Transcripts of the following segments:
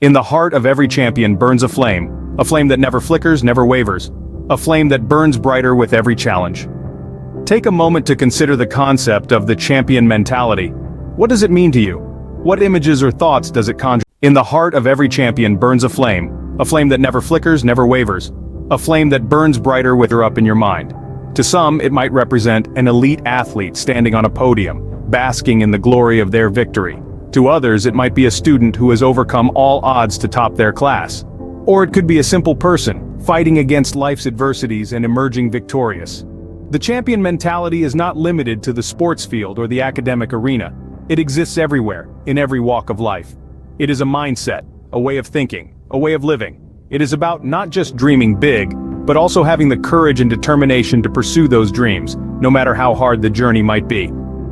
In the heart of every champion burns a flame that never flickers, never wavers, a flame that burns brighter with every challenge. Take a moment to consider the concept of the champion mentality. What does it mean to you? What images or thoughts does it conjure? In the heart of every champion burns a flame that never flickers, never wavers, a flame that burns brighter with her up in your mind. To some, it might represent an elite athlete standing on a podium, basking in the glory of their victory. To others, it might be a student who has overcome all odds to top their class. Or it could be a simple person, fighting against life's adversities and emerging victorious. The champion mentality is not limited to the sports field or the academic arena. It exists everywhere, in every walk of life. It is a mindset, a way of thinking, a way of living. It is about not just dreaming big, but also having the courage and determination to pursue those dreams, no matter how hard the journey might be.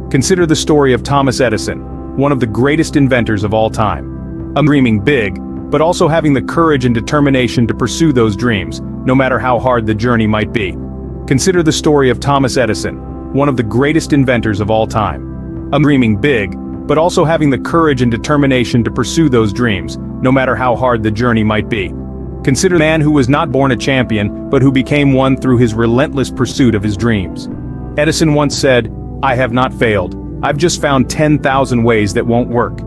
Consider the story of Thomas Edison, one of the greatest inventors of all time. Dreaming big, but also having the courage and determination to pursue those dreams, no matter how hard the journey might be. Consider the story of Thomas Edison, one of the greatest inventors of all time. Dreaming big, but also having the courage and determination to pursue those dreams, no matter how hard the journey might be. Consider the man who was not born a champion, but who became one through his relentless pursuit of his dreams. Edison once said, "I have not failed. I've just found 10,000 ways that won't work."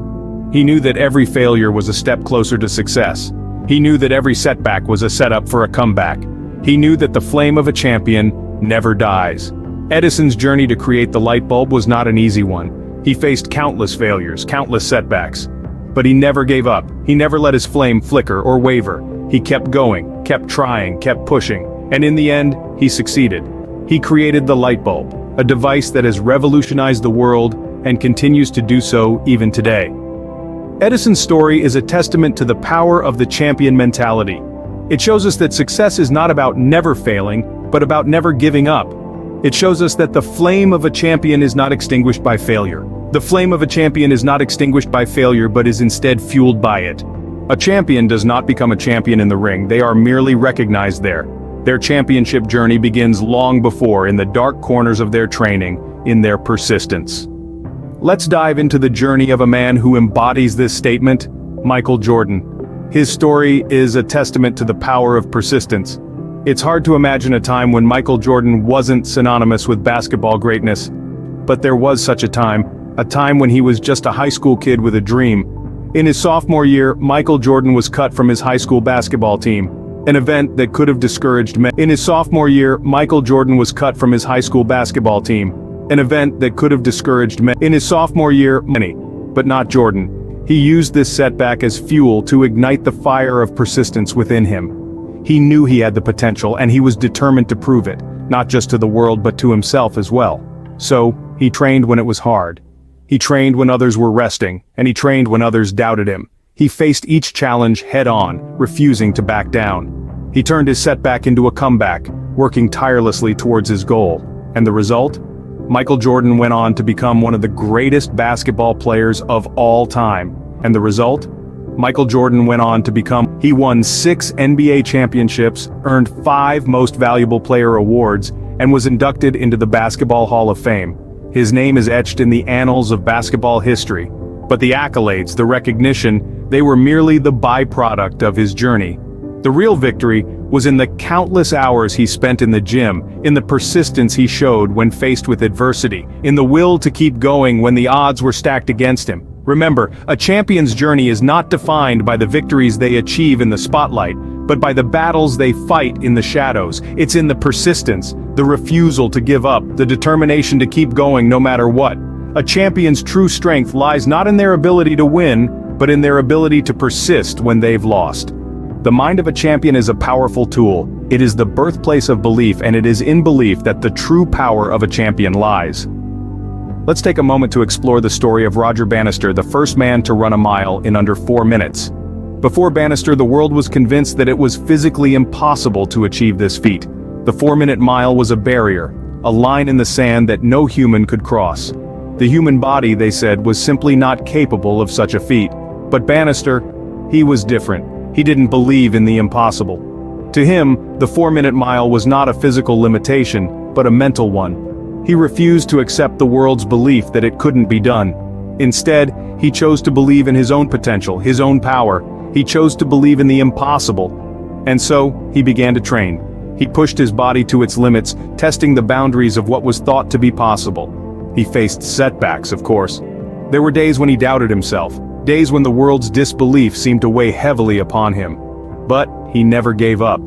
He knew that every failure was a step closer to success. He knew that every setback was a setup for a comeback. He knew that the flame of a champion never dies. Edison's journey to create the light bulb was not an easy one. He faced countless failures, countless setbacks. But he never gave up. He never let his flame flicker or waver. He kept going, kept trying, kept pushing, and in the end, he succeeded. He created the light bulb, a device that has revolutionized the world and continues to do so even today. Edison's story is a testament to the power of the champion mentality. It shows us that success is not about never failing, but about never giving up. It shows us that the flame of a champion is not extinguished by failure. The flame of a champion is not extinguished by failure, but is instead fueled by it. A champion does not become a champion in the ring, they are merely recognized there. Their championship journey begins long before, in the dark corners of their training, in their persistence. Let's dive into the journey of a man who embodies this statement, Michael Jordan. His story is a testament to the power of persistence. It's hard to imagine a time when Michael Jordan wasn't synonymous with basketball greatness. But there was such a time when he was just a high school kid with a dream. In his sophomore year, Michael Jordan was cut from his high school basketball team, an event that could have discouraged many. In his sophomore year, Michael Jordan was cut from his high school basketball team, an event that could have discouraged many. In his sophomore year, many, but not Jordan. He used this setback as fuel to ignite the fire of persistence within him. He knew he had the potential, and he was determined to prove it, not just to the world but to himself as well. So, he trained when it was hard. He trained when others were resting, and he trained when others doubted him. He faced each challenge head-on, refusing to back down. He turned his setback into a comeback, working tirelessly towards his goal. And the result? Michael Jordan went on to become one of the greatest basketball players of all time. And the result? Michael Jordan went on to become, he won 6 NBA championships, earned 5 Most Valuable Player awards, and was inducted into the Basketball Hall of Fame. His name is etched in the annals of basketball history. But the accolades, the recognition, they were merely the byproduct of his journey. The real victory was in the countless hours he spent in the gym, in the persistence he showed when faced with adversity, in the will to keep going when the odds were stacked against him. Remember, a champion's journey is not defined by the victories they achieve in the spotlight, but by the battles they fight in the shadows. It's in the persistence, the refusal to give up, the determination to keep going no matter what. A champion's true strength lies not in their ability to win, but in their ability to persist when they've lost. The mind of a champion is a powerful tool. It is the birthplace of belief, and it is in belief that the true power of a champion lies. Let's take a moment to explore the story of Roger Bannister, the first man to run a mile in under 4 minutes. Before Bannister, the world was convinced that it was physically impossible to achieve this feat. The 4-minute mile was a barrier, a line in the sand that no human could cross. The human body, they said, was simply not capable of such a feat. But Bannister, he was different. He didn't believe in the impossible. To him, the 4-minute mile was not a physical limitation, but a mental one. He refused to accept the world's belief that it couldn't be done. Instead, he chose to believe in his own potential, his own power, He chose to believe in the impossible. And so, he began to train. He pushed his body to its limits, testing the boundaries of what was thought to be possible. He faced setbacks, of course. There were days when he doubted himself, days when the world's disbelief seemed to weigh heavily upon him. But he never gave up.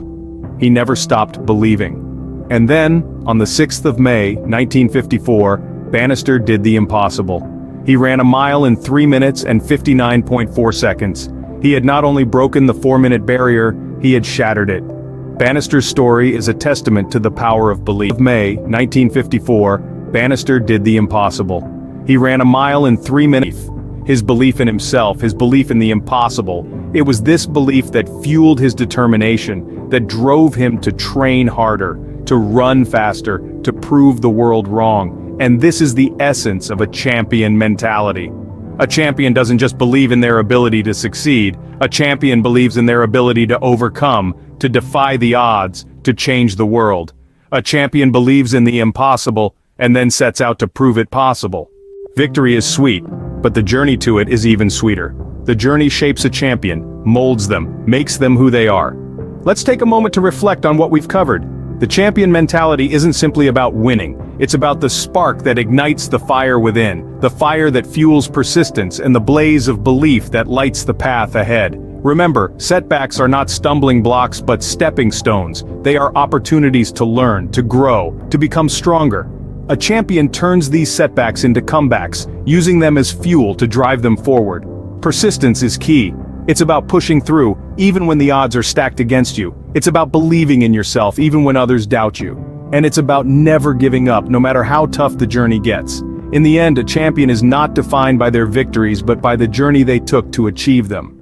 He never stopped believing. And then, on the 6th of May, 1954, Bannister did the impossible. He ran a mile in 3 minutes and 59.4 seconds. He had not only broken the 4-minute barrier, he had shattered it. Bannister's story is a testament to the power of belief. Of May, 1954, Bannister did the impossible. He ran a mile in 3 minutes. His belief in himself, his belief in the impossible, it was this belief that fueled his determination, that drove him to train harder, to run faster, to prove the world wrong. And this is the essence of a champion mentality. A champion doesn't just believe in their ability to succeed, a champion believes in their ability to overcome, to defy the odds, to change the world. A champion believes in the impossible, and then sets out to prove it possible. Victory is sweet, but the journey to it is even sweeter. The journey shapes a champion, molds them, makes them who they are. Let's take a moment to reflect on what we've covered. The champion mentality isn't simply about winning, it's about the spark that ignites the fire within, the fire that fuels persistence, and the blaze of belief that lights the path ahead. Remember, setbacks are not stumbling blocks but stepping stones. They are opportunities to learn, to grow, to become stronger. A champion turns these setbacks into comebacks, using them as fuel to drive them forward. Persistence is key. It's about pushing through, even when the odds are stacked against you. It's about believing in yourself, even when others doubt you. And it's about never giving up, no matter how tough the journey gets. In the end, a champion is not defined by their victories but by the journey they took to achieve them.